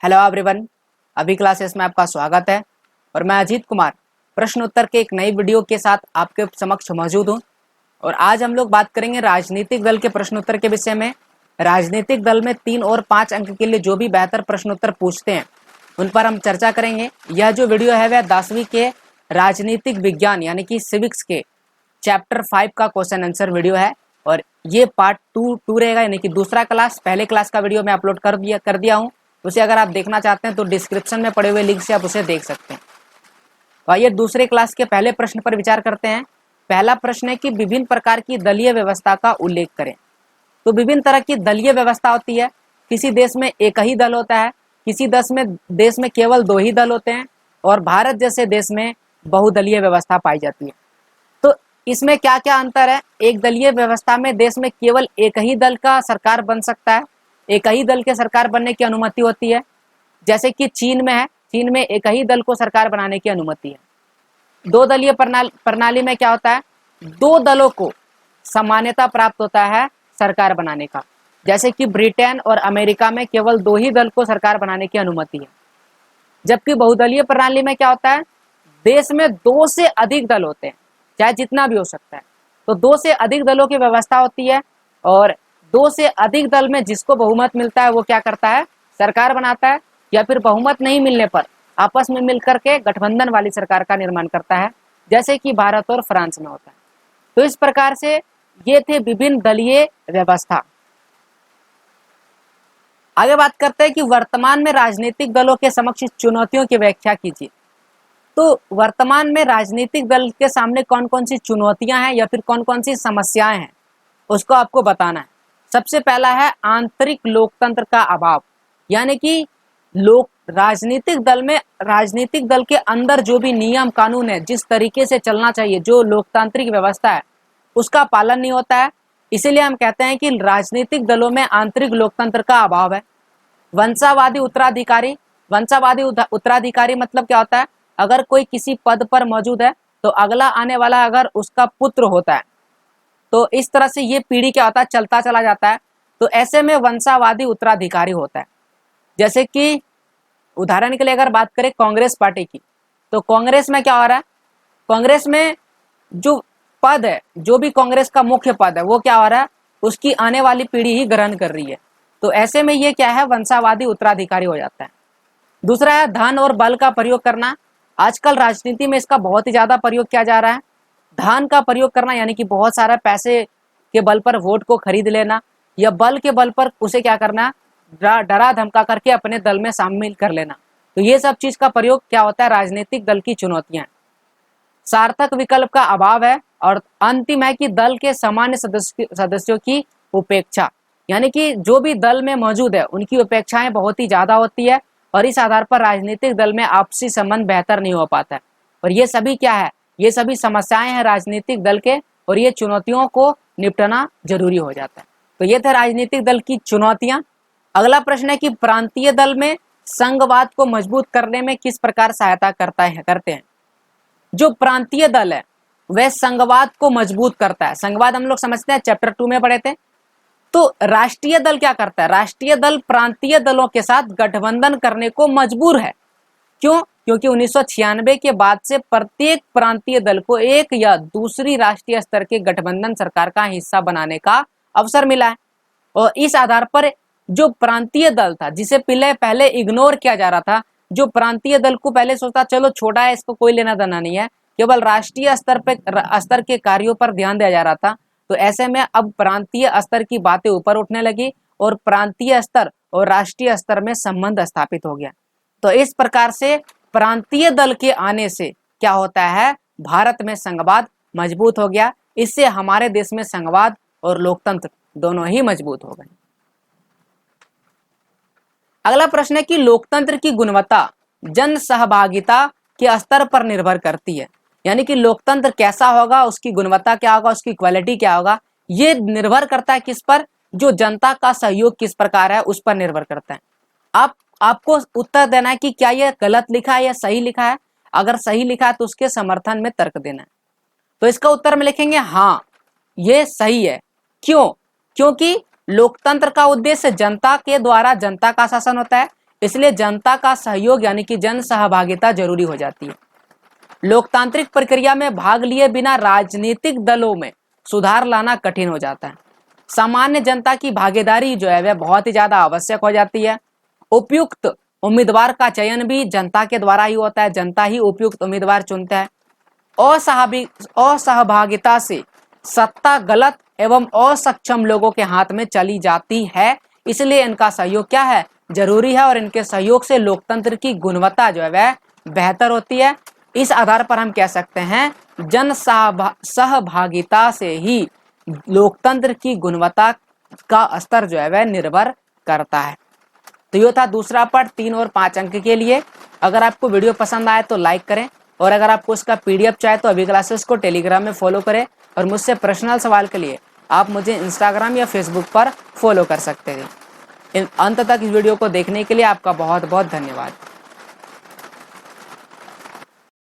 Hello everyone, अभी classes में आपका स्वागत है और मैं अजीत कुमार प्रश्न उत्तर के एक नई वीडियो के साथ आपके समक्ष मौजूद हूं। और आज हम लोग बात करेंगे राजनीतिक दल के प्रश्न उत्तर के विषय में। राजनीतिक दल में 3 और 5 अंक के लिए जो भी बेहतर प्रश्न उत्तर पूछते हैं उन पर हम चर्चा करेंगे। यह जो वीडियो है वह 10वीं के राजनीतिक विज्ञान यानी कि सिविक्स के चैप्टर 5 का क्वेश्चन आंसर वीडियो है और ये पार्ट 2 रहेगा, यानी कि दूसरा क्लास। पहले क्लास का वीडियो मैं अपलोड कर दिया हूँ, उसे अगर आप देखना चाहते हैं तो डिस्क्रिप्शन में पड़े हुए लिंक से आप उसे देख सकते हैं। तो आइए दूसरे क्लास के पहले प्रश्न पर विचार करते हैं। पहला प्रश्न है कि विभिन्न प्रकार की दलीय व्यवस्था का उल्लेख करें। तो विभिन्न तरह की दलीय व्यवस्था होती है। किसी देश में एक ही दल होता है, किसी देश में केवल 2 ही दल होते हैं और भारत जैसे देश में बहुदलीय व्यवस्था पाई जाती है। तो इसमें क्या क्या अंतर है? एक दलीय व्यवस्था में देश में केवल एक ही दल का सरकार बन सकता है, एक ही दल के सरकार बनने की अनुमति होती है। जैसे कि चीन में है, चीन में एक ही दल को सरकार बनाने की अनुमति है। 2 दलीय प्रणाली में क्या होता है? 2 दलों को सामान्यता प्राप्त होता है सरकार बनाने का। जैसे कि ब्रिटेन और अमेरिका में केवल 2 ही दल को सरकार बनाने की अनुमति है। जबकि बहुदलीय प्रणाली में क्या होता है? देश में 2 से अधिक दल होते हैं, चाहे जितना भी हो सकता है। तो 2 से अधिक दलों की व्यवस्था होती है और 2 से अधिक दल में जिसको बहुमत मिलता है वो क्या करता है? सरकार बनाता है, या फिर बहुमत नहीं मिलने पर आपस में मिलकर के गठबंधन वाली सरकार का निर्माण करता है, जैसे कि भारत और फ्रांस में होता है। तो इस प्रकार से ये थे विभिन्न दलीय व्यवस्था। आगे बात करते हैं कि वर्तमान में राजनीतिक दलों के समक्ष चुनौतियों की व्याख्या कीजिए। तो वर्तमान में राजनीतिक दल के सामने कौन कौन सी चुनौतियां हैं या फिर कौन कौन सी समस्याएं हैं उसको आपको बताना है। सबसे पहला है आंतरिक लोकतंत्र का अभाव, यानी कि राजनीतिक दल के अंदर जो भी नियम कानून है, जिस तरीके से चलना चाहिए, जो लोकतांत्रिक व्यवस्था है, उसका पालन नहीं होता है। इसीलिए हम कहते हैं कि राजनीतिक दलों में आंतरिक लोकतंत्र का अभाव है। वंशावादी उत्तराधिकारी मतलब क्या होता है? अगर कोई किसी पद पर मौजूद है तो अगला आने वाला अगर उसका पुत्र होता है तो इस तरह से ये पीढ़ी क्या होता है? चलता चला जाता है। तो ऐसे में वंशावादी उत्तराधिकारी होता है। जैसे कि उदाहरण के लिए अगर बात करें कांग्रेस पार्टी की, तो कांग्रेस में क्या हो रहा है? कांग्रेस में जो पद है, जो भी कांग्रेस का मुख्य पद है, वो क्या हो रहा है? उसकी आने वाली पीढ़ी ही ग्रहण कर रही है। तो ऐसे में ये क्या है? वंशावादी उत्तराधिकारी हो जाता है। दूसरा है धन और बल का प्रयोग करना। आजकल राजनीति में इसका बहुत ही ज्यादा प्रयोग किया जा रहा है। धन का प्रयोग करना यानी कि बहुत सारा पैसे के बल पर वोट को खरीद लेना, या बल के बल पर उसे क्या करना? डरा धमका करके अपने दल में शामिल कर लेना। तो ये सब चीज का प्रयोग क्या होता है? राजनीतिक दल की चुनौतियां। सार्थक विकल्प का अभाव है। और अंतिम है कि दल के सामान्य सदस्यों की उपेक्षा, यानी कि जो भी दल में मौजूद है उनकी उपेक्षाएं बहुत ही ज्यादा होती है और इस आधार पर राजनीतिक दल में आपसी संबंध बेहतर नहीं हो पाता है। और ये सभी क्या है? ये सभी समस्याएं हैं राजनीतिक दल के, और ये चुनौतियों को निपटना जरूरी हो जाता है। तो ये थे राजनीतिक दल की चुनौतियां। अगला प्रश्न है कि प्रांतीय दल में संघवाद को मजबूत करने में किस प्रकार सहायता करते हैं। जो प्रांतीय दल है वह संघवाद को मजबूत करता है। संघवाद हम लोग समझते हैं, चैप्टर 2 में पढ़े थे। तो राष्ट्रीय दल क्या करता है? राष्ट्रीय दल प्रांतीय दलों के साथ गठबंधन करने को मजबूर है। क्यों? क्योंकि 1996 के बाद से प्रत्येक प्रांतीय दल को एक या दूसरी राष्ट्रीय स्तर के गठबंधन सरकार का हिस्सा बनाने का अवसर मिला है। और इस आधार पर जो प्रांतीय दल था, जिसे पहले इग्नोर किया जा रहा था, जो प्रांतीय दल को पहले सोचता चलो छोटा है, इसको कोई लेना देना नहीं है, केवल राष्ट्रीय स्तर के कार्यों पर ध्यान दिया जा रहा था। तो ऐसे में अब प्रांतीय स्तर की बातें ऊपर उठने लगी और प्रांतीय स्तर और राष्ट्रीय स्तर में संबंध स्थापित हो गया। तो इस प्रकार से प्रांतीय दल के आने से क्या होता है? भारत में संघवाद मजबूत हो गया। इससे हमारे देश में संघवाद और लोकतंत्र दोनों ही मजबूत हो गए। अगला प्रश्न है कि लोकतंत्र की गुणवत्ता जन सहभागिता के स्तर पर निर्भर करती है। यानी कि लोकतंत्र कैसा होगा, उसकी गुणवत्ता क्या होगा, उसकी क्वालिटी क्या होगा, ये निर्भर करता है किस पर? जो जनता का सहयोग किस प्रकार है उस पर निर्भर करता है। आपको उत्तर देना है कि क्या यह गलत लिखा है या सही लिखा है। अगर सही लिखा है तो उसके समर्थन में तर्क देना है। तो इसका उत्तर में लिखेंगे हाँ ये सही है। क्यों? क्योंकि लोकतंत्र का उद्देश्य जनता के द्वारा जनता का शासन होता है। इसलिए जनता का सहयोग यानी कि जन सहभागिता जरूरी हो जाती है। लोकतांत्रिक प्रक्रिया में भाग लिए बिना राजनीतिक दलों में सुधार लाना कठिन हो जाता है। सामान्य जनता की भागीदारी जो है वह बहुत ही ज्यादा आवश्यक हो जाती है। उपयुक्त उम्मीदवार का चयन भी जनता के द्वारा ही होता है, जनता ही उपयुक्त उम्मीदवार चुनता है। असहभागिता से सत्ता गलत एवं असक्षम लोगों के हाथ में चली जाती है, इसलिए इनका सहयोग क्या है, जरूरी है, और इनके सहयोग से लोकतंत्र की गुणवत्ता जो है वह बेहतर होती है। इस आधार पर हम कह सकते हैं जन सहभागिता से ही लोकतंत्र की गुणवत्ता का स्तर जो है वह निर्भर करता है। तो ये था दूसरा पार्ट 3 और 5 अंक के लिए। अगर आपको वीडियो पसंद आए तो लाइक करें, और अगर आपको इसका पीडीएफ चाहिए तो अभी क्लासेस को टेलीग्राम में फॉलो करें, और मुझसे पर्सनल सवाल के लिए आप मुझे इंस्टाग्राम या फेसबुक पर फॉलो कर सकते हैं। अंत तक इस वीडियो को देखने के लिए आपका बहुत बहुत धन्यवाद।